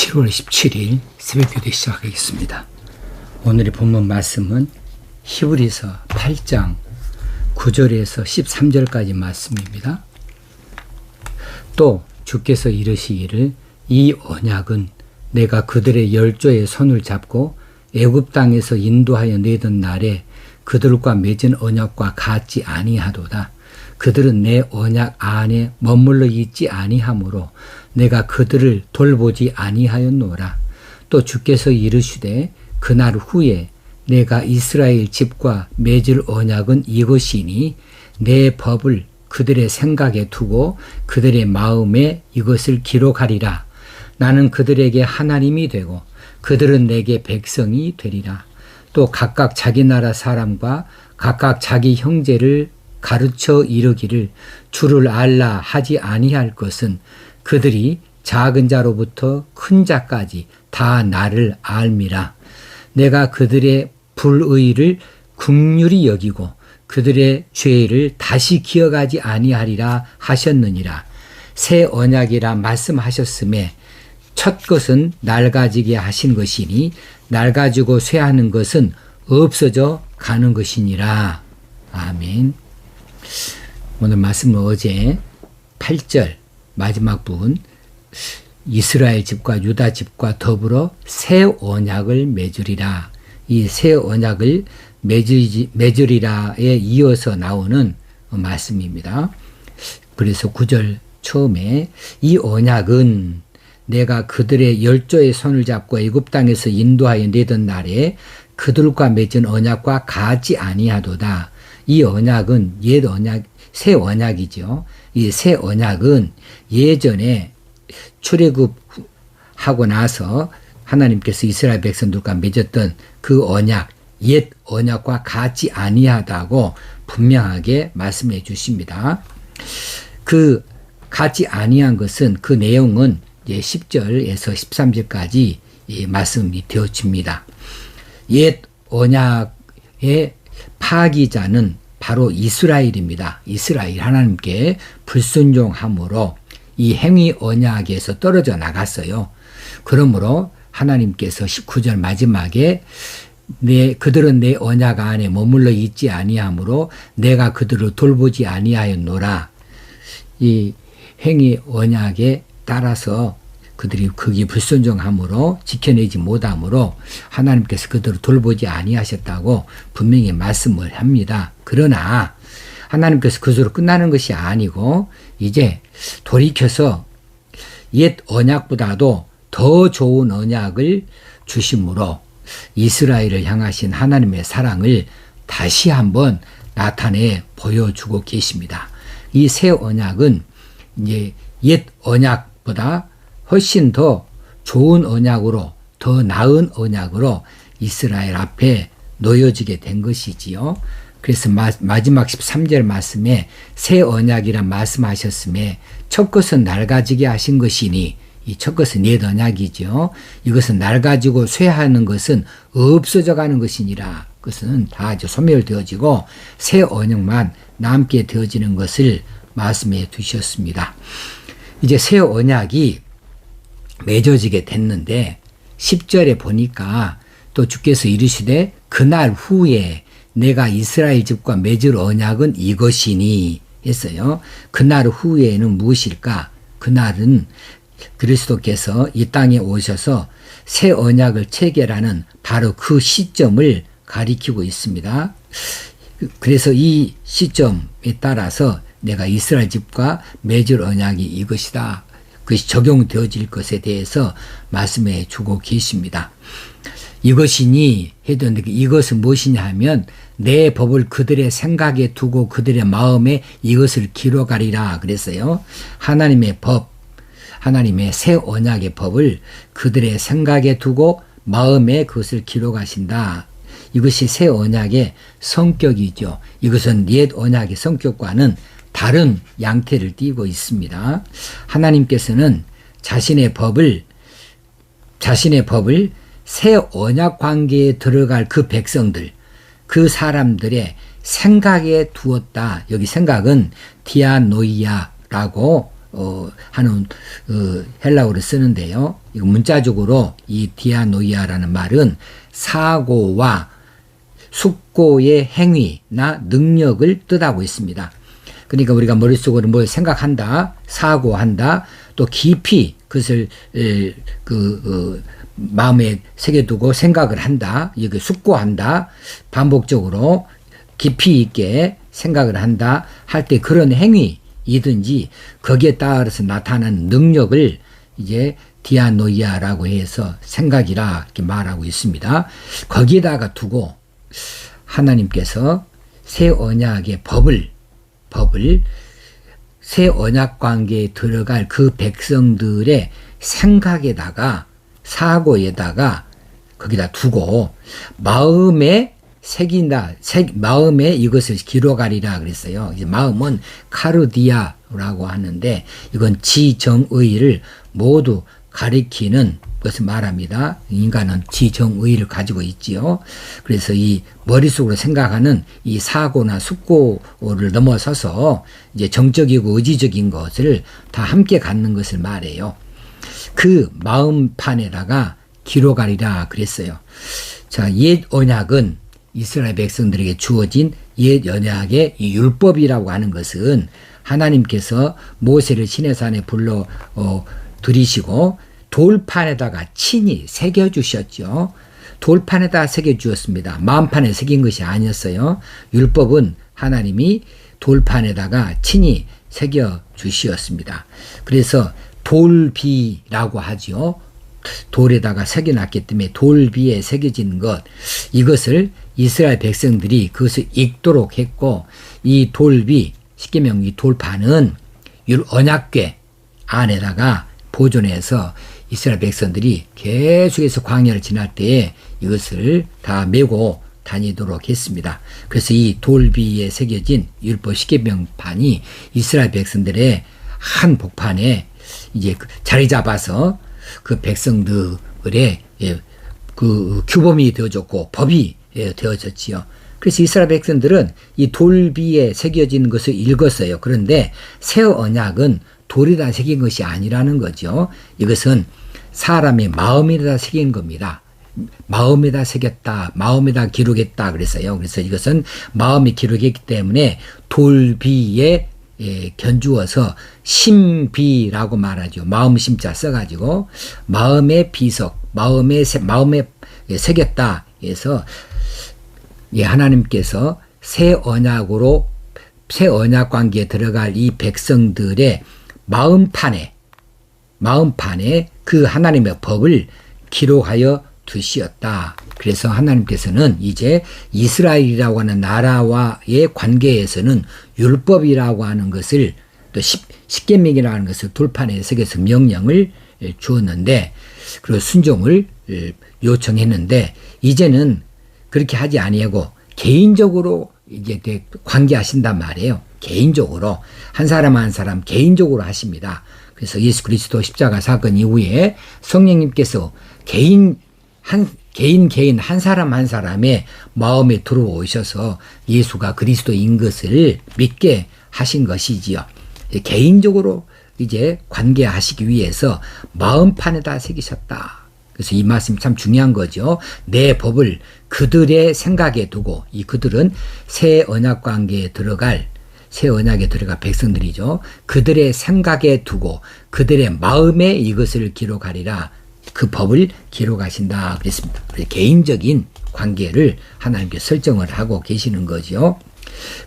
7월 17일 새벽기도 시작하겠습니다. 오늘의 본문 말씀은 히브리서 8장 9절에서 13절까지 말씀입니다. 또 주께서 이르시기를 이 언약은 내가 그들의 열조의 손을 잡고 애굽 땅에서 인도하여 내던 날에 그들과 맺은 언약과 같지 아니하도다. 그들은 내 언약 안에 머물러 있지 아니하므로 내가 그들을 돌보지 아니하였노라. 또 주께서 이르시되 그날 후에 내가 이스라엘 집과 맺을 언약은 이것이니 내 법을 그들의 생각에 두고 그들의 마음에 이것을 기록하리라. 나는 그들에게 하나님이 되고 그들은 내게 백성이 되리라. 또 각각 자기 나라 사람과 각각 자기 형제를 가르쳐 이르기를 주를 알라 하지 아니할 것은 그들이 작은 자로부터 큰 자까지 다 나를 알미라. 내가 그들의 불의를 긍휼히 여기고 그들의 죄를 다시 기억하지 아니하리라 하셨느니라. 새 언약이라 말씀하셨음에 첫 것은 낡아지게 하신 것이니 낡아지고 쇠하는 것은 없어져 가는 것이니라. 아멘. 오늘 말씀은 어제 8절 마지막 부분 이스라엘 집과 유다 집과 더불어 새 언약을 맺으리라. 이 새 언약을 맺으리라에 이어서 나오는 말씀입니다. 그래서 9절 처음에 이 언약은 내가 그들의 열조의 손을 잡고 애굽 땅에서 인도하여 내던 날에 그들과 맺은 언약과 같지 아니하도다. 이 언약은 옛 언약, 새 언약이죠. 이 새 언약은 예전에 출애굽하고 나서 하나님께서 이스라엘 백성들과 맺었던 그 언약, 옛 언약과 같지 아니하다고 분명하게 말씀해 주십니다. 그 같지 아니한 것은 그 내용은 이제 10절에서 13절까지 말씀이 되어집니다. 옛 언약의 파기자는 바로 이스라엘입니다. 이스라엘 하나님께 불순종함으로 이 행위 언약에서 떨어져 나갔어요. 그러므로 하나님께서 19절 마지막에 그들은 내 언약 안에 머물러 있지 아니하므로 내가 그들을 돌보지 아니하였노라. 이 행위 언약에 따라서 그들이 거기 불순종함으로 지켜내지 못함으로 하나님께서 그들을 돌보지 아니하셨다고 분명히 말씀을 합니다. 그러나 하나님께서 그것으로 끝나는 것이 아니고 이제 돌이켜서 옛 언약보다도 더 좋은 언약을 주심으로 이스라엘을 향하신 하나님의 사랑을 다시 한번 나타내 보여주고 계십니다. 이 새 언약은 이제 옛 언약보다 훨씬 더 좋은 언약으로, 더 나은 언약으로 이스라엘 앞에 놓여지게 된 것이지요. 그래서 마지막 13절 말씀에 새 언약이라 말씀하셨음에 첫 것은 낡아지게 하신 것이니 이 첫 것은 옛 언약이죠. 이것은 낡아지고 쇠하는 것은 없어져 가는 것이니라. 그것은 다 소멸되어지고 새 언약만 남게 되어지는 것을 말씀해 두셨습니다. 이제 새 언약이 맺어지게 됐는데 10절에 보니까 또 주께서 이르시되 그날 후에 내가 이스라엘 집과 맺을 언약은 이것이니 했어요. 그날 후에는 무엇일까? 그날은 그리스도께서 이 땅에 오셔서 새 언약을 체결하는 바로 그 시점을 가리키고 있습니다. 그래서 이 시점에 따라서 내가 이스라엘 집과 맺을 언약이 이것이다. 그것이 적용되어질 것에 대해서 말씀해 주고 계십니다. 이것이니 했던데 이것은 무엇이냐 하면 내 법을 그들의 생각에 두고 그들의 마음에 이것을 기록하리라 그랬어요. 하나님의 법, 하나님의 새 언약의 법을 그들의 생각에 두고 마음에 그것을 기록하신다. 이것이 새 언약의 성격이죠. 이것은 옛 언약의 성격과는 다른 양태를 띠고 있습니다. 하나님께서는 자신의 법을 새 언약 관계에 들어갈 그 백성들, 그 사람들의 생각에 두었다. 여기 생각은 디아노이아라고 하는 헬라어를 쓰는데요. 이거 문자적으로 이 디아노이아라는 말은 사고와 숙고의 행위나 능력을 뜻하고 있습니다. 그러니까 우리가 머릿속으로 뭘 생각한다, 사고한다, 또 깊이 그것을 마음에 새겨두고 생각을 한다, 이게 숙고한다, 반복적으로 깊이 있게 생각을 한다 할 때 그런 행위이든지 거기에 따라서 나타나는 능력을 이제 디아노이아라고 해서 생각이라 이렇게 말하고 있습니다. 거기에다가 두고 하나님께서 새 언약의 법을 새 언약 관계에 들어갈 그 백성들의 생각에다가 사고에다가 거기다 두고 마음에 새긴다. 마음에 이것을 기록하리라 그랬어요. 이제 마음은 카르디아라고 하는데 이건 지정의를 모두 가리키는 것을 말합니다. 인간은 지정의를 가지고 있지요. 그래서 이 머릿속으로 생각하는 이 사고나 숙고를 넘어서서 이제 정적이고 의지적인 것을 다 함께 갖는 것을 말해요. 그 마음판에다가 기록하리라 그랬어요. 자, 옛 언약은 이스라엘 백성들에게 주어진 옛 언약의 이 율법이라고 하는 것은 하나님께서 모세를 시내산에 불러 들이시고 돌판에다가 친히 새겨주셨죠. 돌판에다 새겨주었습니다. 마음판에 새긴 것이 아니었어요. 율법은 하나님이 돌판에다가 친히 새겨주시었습니다. 그래서 돌비라고 하죠. 돌에다가 새겨놨기 때문에 돌비에 새겨진 것, 이것을 이스라엘 백성들이 그것을 읽도록 했고, 이 돌비, 십계명 이 돌판은 언약궤 안에다가 보존해서 이스라엘 백성들이 계속해서 광야를 지날 때에 이것을 다 메고 다니도록 했습니다. 그래서 이 돌비에 새겨진 율법 십계명판이 이스라엘 백성들의 한 복판에 이제 자리 잡아서 그 백성들의 그 규범이 되어졌고 법이 되어졌지요. 그래서 이스라엘 백성들은 이 돌비에 새겨진 것을 읽었어요. 그런데 새 언약은 돌에다 새긴 것이 아니라는 거죠. 이것은 사람의 마음에다 새긴 겁니다. 마음에다 새겼다, 마음에다 기록했다 그랬어요. 그래서 이것은 마음에 기록했기 때문에 돌비에 견주어서 심비라고 말하죠. 마음 심자 써가지고 마음의 비석, 마음에 새겼다 해서 하나님께서 새 언약 관계에 들어갈 이 백성들의 마음판에 그 하나님의 법을 기록하여 두시었다. 그래서 하나님께서는 이제 이스라엘이라고 하는 나라와의 관계에서는 율법이라고 하는 것을 또 십계명이라고 하는 것을 돌판에 새겨서 명령을 주었는데, 그리고 순종을 요청했는데, 이제는 그렇게 하지 아니하고 개인적으로 이제 관계하신단 말이에요. 개인적으로 한 사람 한 사람 개인적으로 하십니다. 그래서 예수 그리스도 십자가 사건 이후에 성령님께서 개인 한 사람 한 사람의 마음에 들어오셔서 예수가 그리스도인 것을 믿게 하신 것이지요. 개인적으로 이제 관계하시기 위해서 마음판에다 새기셨다. 그래서 이 말씀이 참 중요한 거죠. 내 법을 그들의 생각에 두고, 이 그들은 새 언약 관계에 들어갈 백성들이죠. 그들의 생각에 두고 그들의 마음에 이것을 기록하리라. 그 법을 기록하신다 그랬습니다. 개인적인 관계를 하나님께 설정을 하고 계시는 거죠.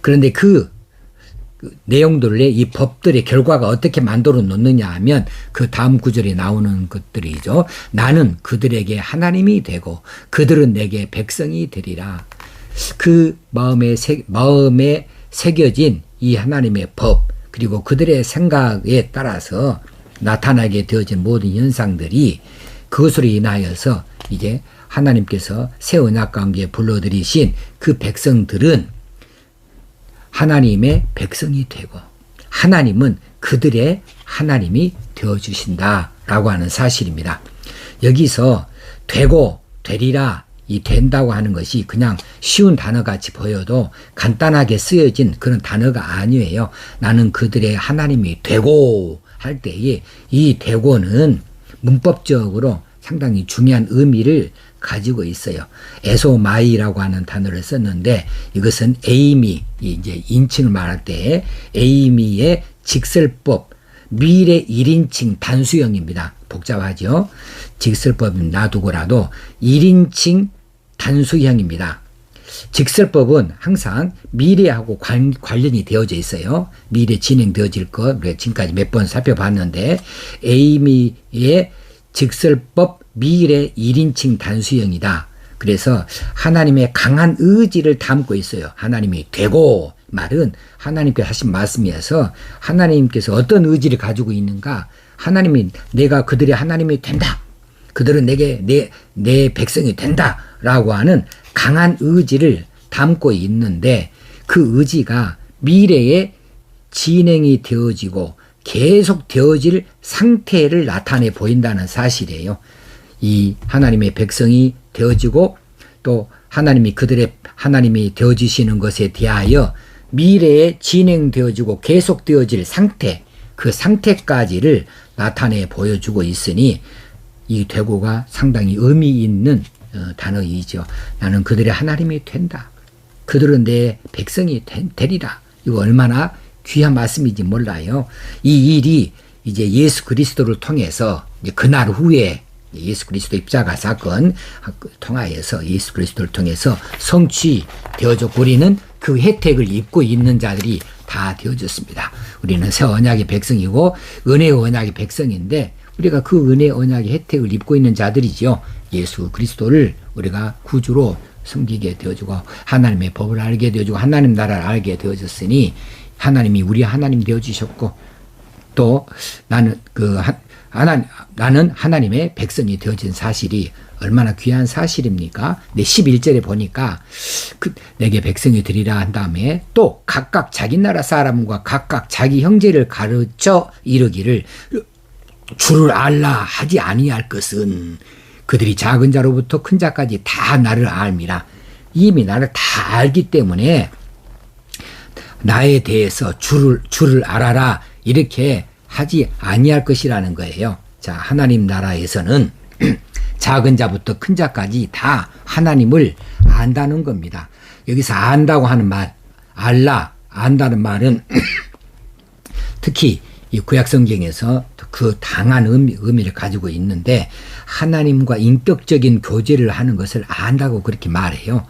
그런데 그 내용들을 이 법들의 결과가 어떻게 만들어 놓느냐 하면 그 다음 구절에 나오는 것들이죠. 나는 그들에게 하나님이 되고 그들은 내게 백성이 되리라. 그 마음에 새겨진 이 하나님의 법, 그리고 그들의 생각에 따라서 나타나게 되어진 모든 현상들이, 그것으로 인하여서 이제 하나님께서 새 언약 관계에 불러들이신 그 백성들은 하나님의 백성이 되고 하나님은 그들의 하나님이 되어주신다라고 하는 사실입니다. 여기서 되고 되리라, 이 된다고 하는 것이 그냥 쉬운 단어같이 보여도 간단하게 쓰여진 그런 단어가 아니에요. 나는 그들의 하나님이 되고 할 때에 이 대고는 문법적으로 상당히 중요한 의미를 가지고 있어요. 에소마이라고 하는 단어를 썼는데 이것은 에이미, 이제 인칭을 말할 때 에이미의 직설법, 미래 1인칭 단수형입니다. 복잡하죠. 직설법은 놔두고라도 1인칭 단수형입니다. 직설법은 항상 미래하고 관련이 되어져 있어요. 미래 진행되어질 것, 우리가 지금까지 몇 번 살펴봤는데 에이미의 직설법 미래 1인칭 단수형이다. 그래서 하나님의 강한 의지를 담고 있어요. 하나님이 되고 말은 하나님께서 하신 말씀이어서 하나님께서 어떤 의지를 가지고 있는가? 하나님이 내가 그들의 하나님이 된다. 그들은 내게 내 백성이 된다. 라고 하는 강한 의지를 담고 있는데 그 의지가 미래에 진행이 되어지고 계속 되어질 상태를 나타내 보인다는 사실이에요. 이 하나님의 백성이 되어지고 또 하나님이 그들의 하나님이 되어지시는 것에 대하여 미래에 진행되어지고 계속되어질 상태, 그 상태까지를 나타내 보여주고 있으니 이 되고가 상당히 의미 있는 단어이죠. 나는 그들의 하나님이 된다. 그들은 내 백성이 되리라. 이거 얼마나 귀한 말씀인지 몰라요. 이 일이 이제 예수 그리스도를 통해서 이제 그날 후에 예수 그리스도 입자가 사건 통하여서 예수 그리스도를 통해서 성취되어졌고 우리는 그 혜택을 입고 있는 자들이 다 되어졌습니다. 우리는 새 언약의 백성이고 은혜의 언약의 백성인데 우리가 그 은혜의 언약의 혜택을 입고 있는 자들이죠. 예수 그리스도를 우리가 구주로 섬기게 되어지고 하나님의 법을 알게 되어지고 하나님 나라를 알게 되어졌으니 하나님이 우리 하나님 되어주셨고 또 나는 나는 하나님의 백성이 되어진 사실이 얼마나 귀한 사실입니까? 내 11절에 보니까 내게 백성이 되리라 한 다음에 또 각각 자기 나라 사람과 각각 자기 형제를 가르쳐 이르기를 주를 알라 하지 아니할 것은 그들이 작은 자로부터 큰 자까지 다 나를 알미라. 이미 나를 다 알기 때문에 나에 대해서 주를 알아라 이렇게 하지 아니할 것이라는 거예요. 자, 하나님 나라에서는 작은 자부터 큰 자까지 다 하나님을 안다는 겁니다. 여기서 안다고 하는 말, 알라, 안다는 말은 특히 이 구약 성경에서 그 당한 의미를 가지고 있는데 하나님과 인격적인 교제를 하는 것을 안다고 그렇게 말해요.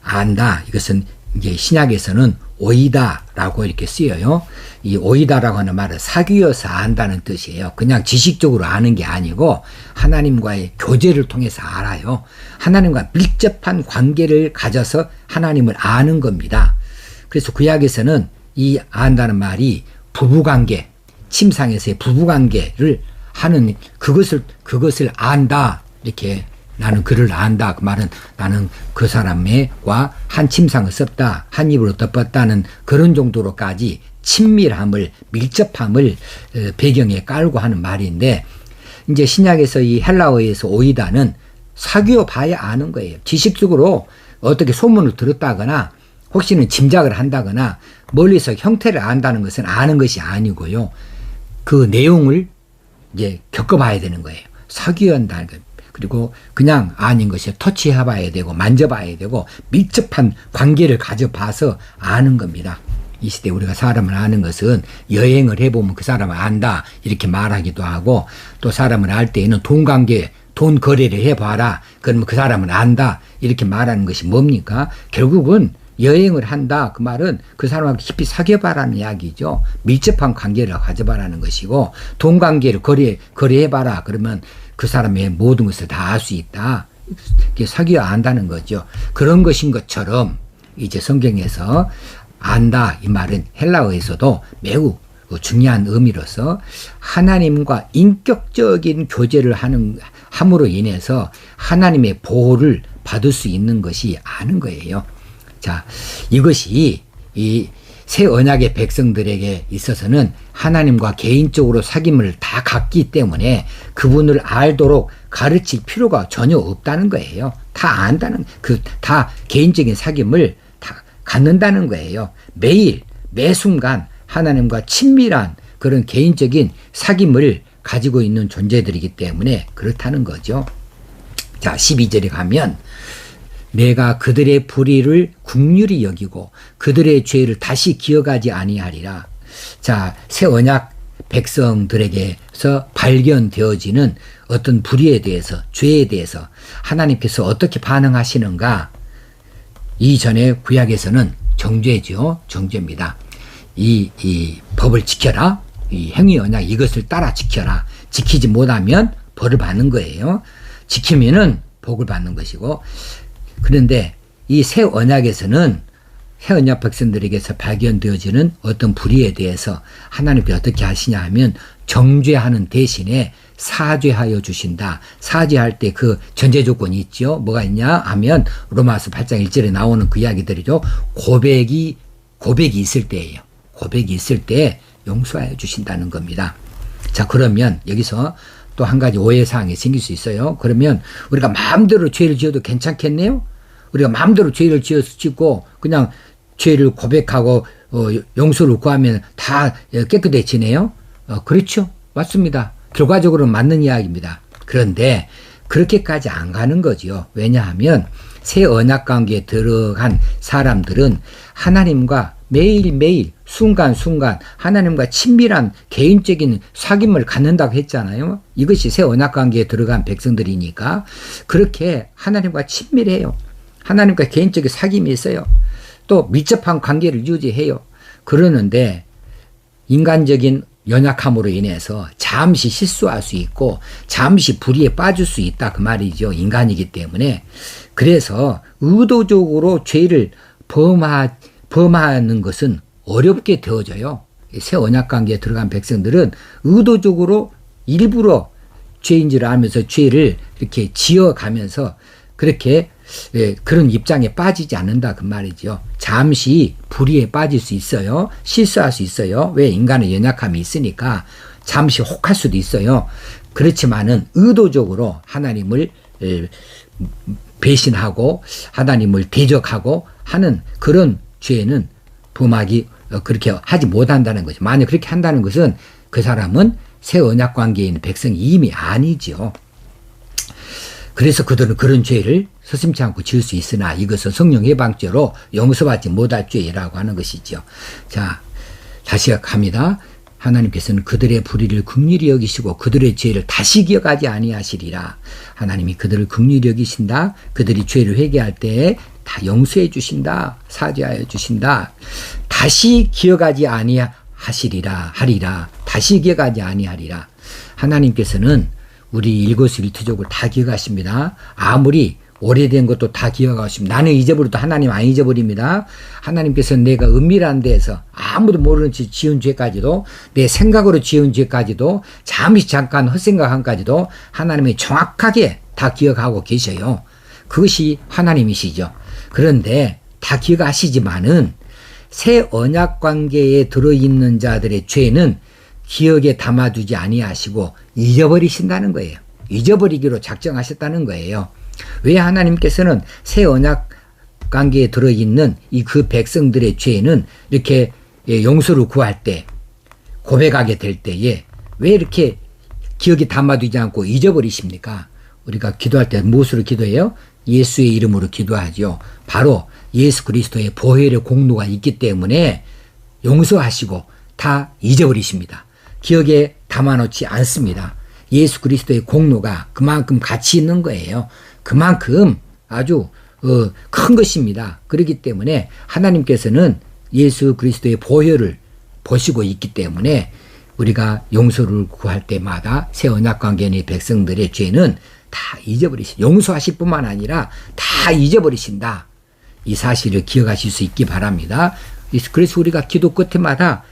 안다, 이것은 이제 신약에서는 오이다라고 이렇게 쓰여요. 이 오이다라고 하는 말은 사귀어서 안다는 뜻이에요. 그냥 지식적으로 아는 게 아니고 하나님과의 교제를 통해서 알아요. 하나님과 밀접한 관계를 가져서 하나님을 아는 겁니다. 그래서 구약에서는 이 안다는 말이 부부관계, 침상에서의 부부관계를 하는 그것을 안다 이렇게 나는 그를 안다. 그 말은 나는 그 사람과 한 침상을 썼다. 한 입으로 덮었다는 그런 정도로까지 친밀함을, 밀접함을 배경에 깔고 하는 말인데 이제 신약에서 이 헬라어에서 오이다는 사귀어 봐야 아는 거예요. 지식적으로 어떻게 소문을 들었다거나 혹시는 짐작을 한다거나 멀리서 형태를 안다는 것은 아는 것이 아니고요. 그 내용을 이제 겪어봐야 되는 거예요. 사귀어야 한다는 거예요. 그리고 그냥 아닌 것이 터치해봐야 되고 만져봐야 되고 밀접한 관계를 가져봐서 아는 겁니다. 이 시대 우리가 사람을 아는 것은 여행을 해보면 그 사람을 안다 이렇게 말하기도 하고 또 사람을 알 때에는 돈 관계, 돈 거래를 해봐라 그러면 그 사람을 안다 이렇게 말하는 것이 뭡니까? 결국은 여행을 한다 그 말은 그 사람하고 깊이 사귀어봐라는 이야기죠. 밀접한 관계를 가져봐라는 것이고 돈 관계를 거래해봐라 그러면 그 사람의 모든 것을 다 알 수 있다. 사귀어 안다는 거죠. 그런 것인 것처럼 이제 성경에서 안다 이 말은 헬라어에서도 매우 중요한 의미로서 하나님과 인격적인 교제를 함으로 인해서 하나님의 보호를 받을 수 있는 것이 아는 거예요. 자, 이것이 이 새 언약의 백성들에게 있어서는 하나님과 개인적으로 사귐을 다 갖기 때문에 그분을 알도록 가르칠 필요가 전혀 없다는 거예요. 다 안다는, 다 개인적인 사귐을 다 갖는다는 거예요. 매일, 매 순간 하나님과 친밀한 그런 개인적인 사귐을 가지고 있는 존재들이기 때문에 그렇다는 거죠. 자, 12절에 가면 내가 그들의 불의를 긍휼히 여기고 그들의 죄를 다시 기억하지 아니하리라. 자, 새 언약 백성들에게서 발견되어지는 어떤 불의에 대해서, 죄에 대해서 하나님께서 어떻게 반응하시는가? 이전에 구약에서는 정죄죠. 정죄입니다. 이 법을 지켜라. 이 행위 언약 이것을 따라 지켜라. 지키지 못하면 벌을 받는 거예요. 지키면은 복을 받는 것이고, 그런데 이 새 언약에서는 새 언약 백성들에게서 발견되어지는 어떤 불의에 대해서 하나님께서 어떻게 하시냐 하면 정죄하는 대신에 사죄하여 주신다. 사죄할 때 그 전제 조건이 있죠. 뭐가 있냐 하면 로마서 8장 1절에 나오는 그 이야기들이죠. 고백이 있을 때예요. 고백이 있을 때 용서하여 주신다는 겁니다. 자, 그러면 여기서 또 한 가지 오해사항이 생길 수 있어요. 그러면 우리가 마음대로 죄를 지어도 괜찮겠네요? 우리가 마음대로 죄를 짓고 그냥 죄를 고백하고 용서를 구하면 다 깨끗해지네요? 그렇죠. 맞습니다. 결과적으로 맞는 이야기입니다. 그런데 그렇게까지 안 가는 거지요. 왜냐하면 새 언약 관계에 들어간 사람들은 하나님과 매일매일 순간순간 하나님과 친밀한 개인적인 사귐을 갖는다고 했잖아요. 이것이 새 언약 관계에 들어간 백성들이니까 그렇게 하나님과 친밀해요. 하나님과 개인적인 사귐이 있어요. 또 밀접한 관계를 유지해요. 그러는데 인간적인 연약함으로 인해서 잠시 실수할 수 있고 잠시 불의에 빠질 수 있다 그 말이죠. 인간이기 때문에. 그래서 의도적으로 죄를 범하는 것은 어렵게 되어져요. 새 언약 관계에 들어간 백성들은 의도적으로 일부러 죄인 줄 알면서 죄를 이렇게 지어가면서 그렇게 그런 입장에 빠지지 않는다 그 말이죠. 잠시 불의에 빠질 수 있어요. 실수할 수 있어요. 왜? 인간의 연약함이 있으니까 잠시 혹할 수도 있어요. 그렇지만은 의도적으로 하나님을 배신하고 하나님을 대적하고 하는 그런 죄는 범하기 그렇게 하지 못한다는 거죠. 만약 그렇게 한다는 것은 그 사람은 새 언약 관계에 있는 백성이 이미 아니죠. 그래서 그들은 그런 죄를 서슴지 않고 지을 수 있으나 이것은 성령 예방죄로 용서받지 못할 죄라고 하는 것이죠. 자, 다시 합니다. 하나님께서는 그들의 불의를 긍휼히 여기시고 그들의 죄를 다시 기억하지 아니하시리라. 하나님이 그들을 긍휼히 여기신다. 그들이 죄를 회개할 때 다 용서해 주신다. 사죄하여 주신다. 다시 기억하지 아니하시리라 하리라. 다시 기억하지 아니하리라. 하나님께서는 우리 일거수일투족을 다 기억하십니다. 아무리 오래된 것도 다 기억하십니다. 나는 잊어버려도 하나님 안 잊어버립니다. 하나님께서는 내가 은밀한 데에서 아무도 모르는 채 지은 죄까지도 내 생각으로 지은 죄까지도 잠깐 헛생각한까지도 하나님이 정확하게 다 기억하고 계셔요. 그것이 하나님이시죠. 그런데 다 기억하시지만은 새 언약 관계에 들어있는 자들의 죄는 기억에 담아두지 아니하시고 잊어버리신다는 거예요. 잊어버리기로 작정하셨다는 거예요. 왜 하나님께서는 새 언약 관계에 들어있는 이 그 백성들의 죄는 이렇게 용서를 구할 때 고백하게 될 때에 왜 이렇게 기억에 담아두지 않고 잊어버리십니까? 우리가 기도할 때 무엇으로 기도해요? 예수의 이름으로 기도하죠. 바로 예수 그리스도의 보혈의 공로가 있기 때문에 용서하시고 다 잊어버리십니다. 기억에 담아놓지 않습니다. 예수 그리스도의 공로가 그만큼 가치 있는 거예요. 그만큼 아주 큰 것입니다. 그렇기 때문에 하나님께서는 예수 그리스도의 보혈을 보시고 있기 때문에 우리가 용서를 구할 때마다 새 언약 관계의 백성들의 죄는 다 용서하실 뿐만 아니라 다 잊어버리신다. 이 사실을 기억하실 수 있기 바랍니다. 그래서 우리가 기도 끝에마다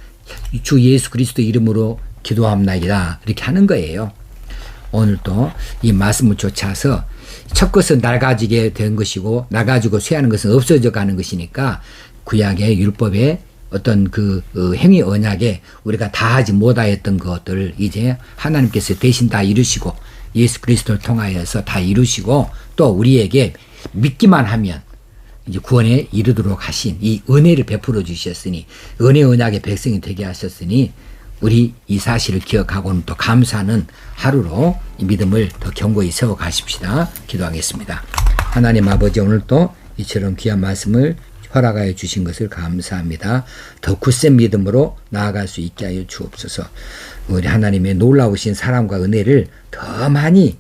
주 예수 그리스도 이름으로 기도합나이다 이렇게 하는 거예요. 오늘도 이 말씀을 쫓아서 첫 것은 낡아지게 된 것이고 낡아지고 쇠하는 것은 없어져 가는 것이니까 구약의 율법의 어떤 그 행위 언약에 우리가 다 하지 못하였던 것들을 이제 하나님께서 대신 다 이루시고 예수 그리스도를 통하여서 다 이루시고 또 우리에게 믿기만 하면 이제 구원에 이르도록 하신 이 은혜를 베풀어 주셨으니 은혜 언약의 백성이 되게 하셨으니 우리 이 사실을 기억하고는 또 감사하는 하루로 이 믿음을 더 견고히 세워 가십시다. 기도하겠습니다. 하나님 아버지, 오늘 또 이처럼 귀한 말씀을 허락하여 주신 것을 감사합니다. 더 굳센 믿음으로 나아갈 수 있게 하여 주옵소서. 우리 하나님의 놀라우신 사랑과 은혜를 더 많이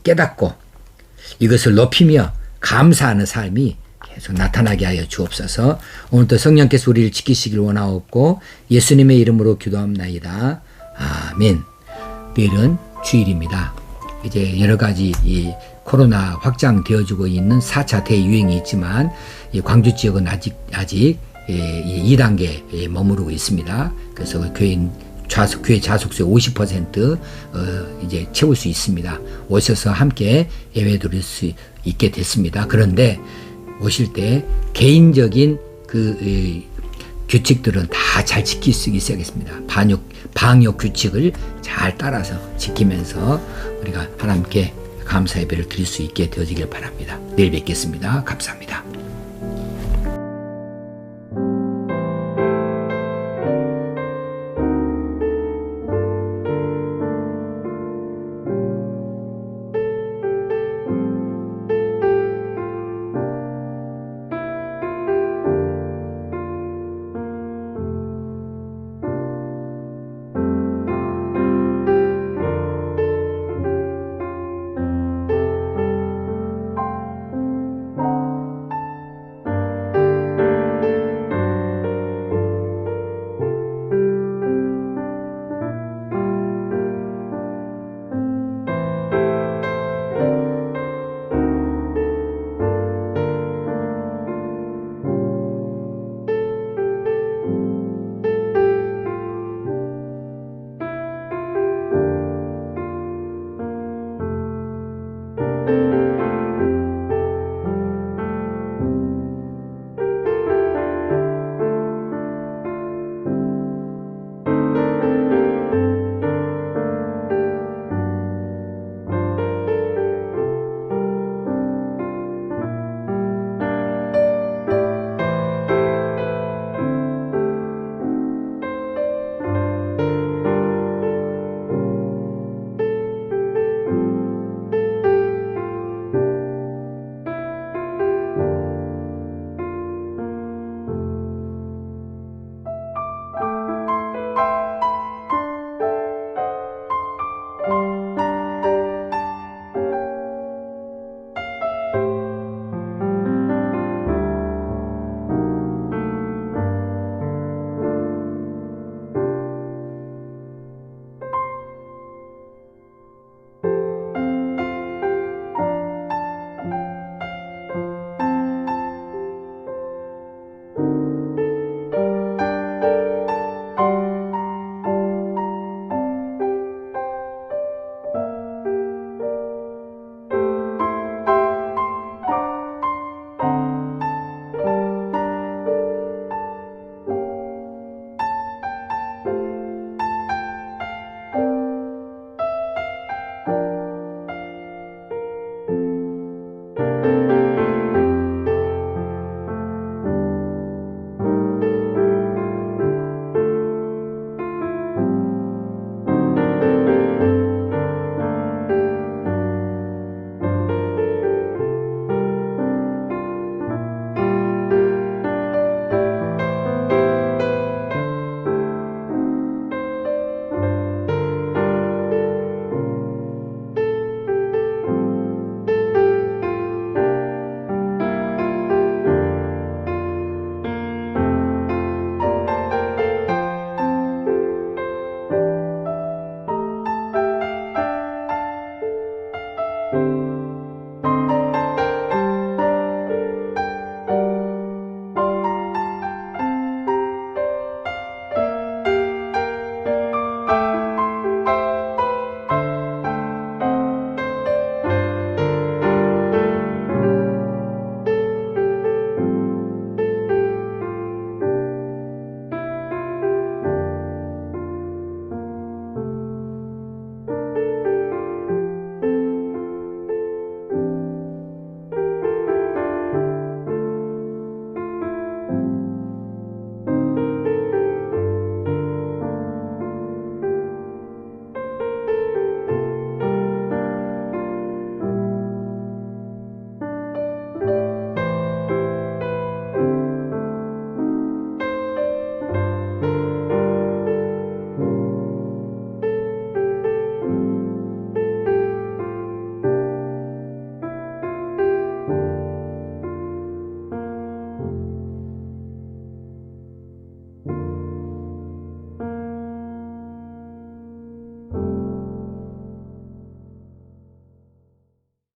깨닫고 이것을 높이며 감사하는 삶이 계속 나타나게 하여 주옵소서. 오늘도 성령께서 우리를 지키시길 원하옵고 예수님의 이름으로 기도합나이다. 아멘. 내일은 주일입니다. 이제 여러 가지 이 코로나 확장되어지고 있는 4차 대유행이 있지만 이 광주 지역은 아직 2단계에 머무르고 있습니다. 그래서 교회 좌석수의 50% 이제 채울 수 있습니다. 오셔서 함께 예배 드릴 수 있게 됐습니다. 그런데 오실 때 개인적인 규칙들은 다 잘 지킬 수 있어야겠습니다. 방역 규칙을 잘 따라서 지키면서 우리가 하나님께 감사 예배를 드릴 수 있게 되어지길 바랍니다. 내일 뵙겠습니다. 감사합니다.